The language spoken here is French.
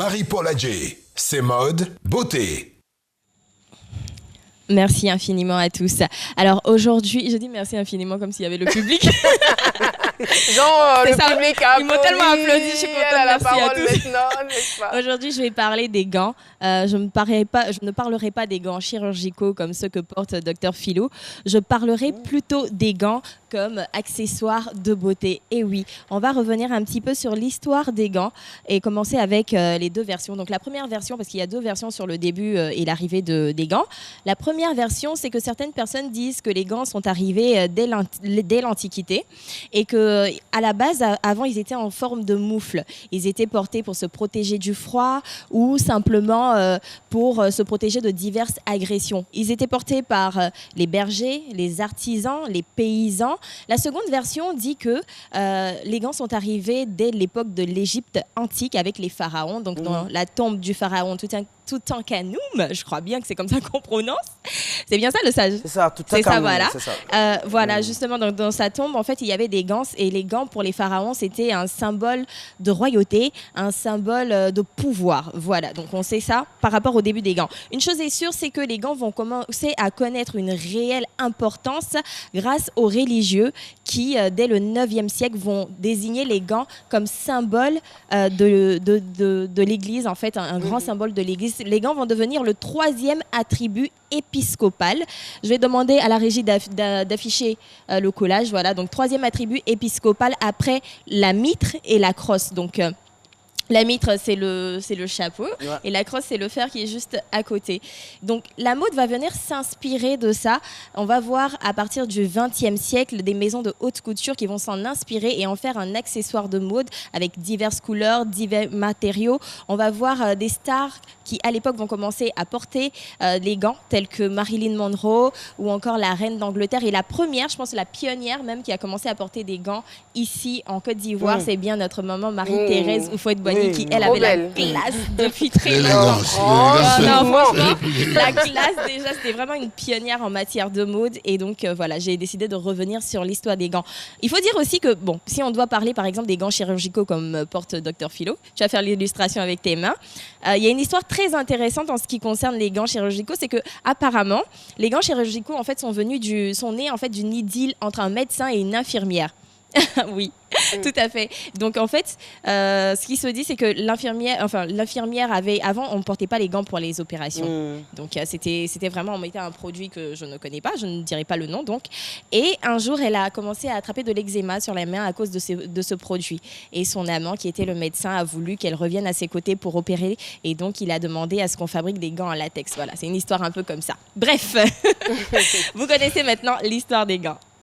Marie-Paul Adjé. C'est mode, beauté. Merci infiniment à tous. Alors aujourd'hui, je dis merci infiniment comme s'il y avait le public. Genre, le public a Ils m'ont tellement applaudi, je suis contente, elle a la merci à parole tous. maintenant, n'est-ce pas? Aujourd'hui, je vais parler des gants. Je ne parlerai pas des gants chirurgicaux comme ceux que porte Dr Philo. Je parlerai plutôt des gants comme accessoires de beauté. Et oui, on va revenir un petit peu sur l'histoire des gants et commencer avec les deux versions. Donc la première version, parce qu'il y a deux versions sur le début et l'arrivée des gants. La première version, c'est que certaines personnes disent que les gants sont arrivés dès l'Antiquité et que à la base, avant, ils étaient en forme de moufle. Ils étaient portés pour se protéger du froid ou simplement pour se protéger de diverses agressions. Ils étaient portés par les bergers, les artisans, les paysans. La seconde version dit que les gants sont arrivés dès l'époque de l'Égypte antique avec les pharaons, donc dans la tombe du pharaon Toutankhamon, je crois bien que c'est comme ça qu'on prononce. C'est bien ça le sage? C'est ça, C'est ça, voilà. C'est ça. Voilà, justement, dans sa tombe, en fait, il y avait des gants. Et les gants, pour les pharaons, c'était un symbole de royauté, un symbole de pouvoir. Voilà, donc on sait ça par rapport au début des gants. Une chose est sûre, c'est que les gants vont commencer à connaître une réelle importance grâce aux religieux qui, dès le 9e siècle, vont désigner les gants comme symbole de l'Église, en fait, un grand symbole de l'Église. Les gants vont devenir le 3e attribut épiscopal. Je vais demander à la régie d'afficher le collage. Voilà, donc 3e attribut épiscopal après la mitre et la crosse. Donc la mitre, c'est le chapeau, et la crosse, c'est le fer qui est juste à côté. Donc, la mode va venir s'inspirer de ça. On va voir à partir du XXe siècle des maisons de haute couture qui vont s'en inspirer et en faire un accessoire de mode avec diverses couleurs, divers matériaux. On va voir des stars qui, à l'époque, vont commencer à porter les gants, tels que Marilyn Monroe ou encore la reine d'Angleterre. Et la première, je pense la pionnière même, qui a commencé à porter des gants ici en Côte d'Ivoire, c'est bien notre maman Marie-Thérèse Houphouët-Boigny, qui, elle, avait la classe depuis très longtemps. Non, franchement, la classe, déjà, c'était vraiment une pionnière en matière de mode. Et donc, voilà, j'ai décidé de revenir sur l'histoire des gants. Il faut dire aussi que, bon, si on doit parler, par exemple, des gants chirurgicaux comme porte Dr Philo, tu vas faire l'illustration avec tes mains. Il y a une histoire très intéressante en ce qui concerne les gants chirurgicaux, c'est que apparemment, les gants chirurgicaux, en fait, sont nés, en fait, d'une idylle entre un médecin et une infirmière. Oui, tout à fait. Donc en fait, ce qui se dit, c'est que l'infirmière avait, avant, on ne portait pas les gants pour les opérations. Donc c'était vraiment, on mettait un produit que je ne connais pas, je ne dirai pas le nom donc. Et un jour, elle a commencé à attraper de l'eczéma sur la main à cause de ce produit. Et son amant, qui était le médecin, a voulu qu'elle revienne à ses côtés pour opérer. Et donc il a demandé à ce qu'on fabrique des gants en latex. Voilà, c'est une histoire un peu comme ça. Bref, vous connaissez maintenant l'histoire des gants.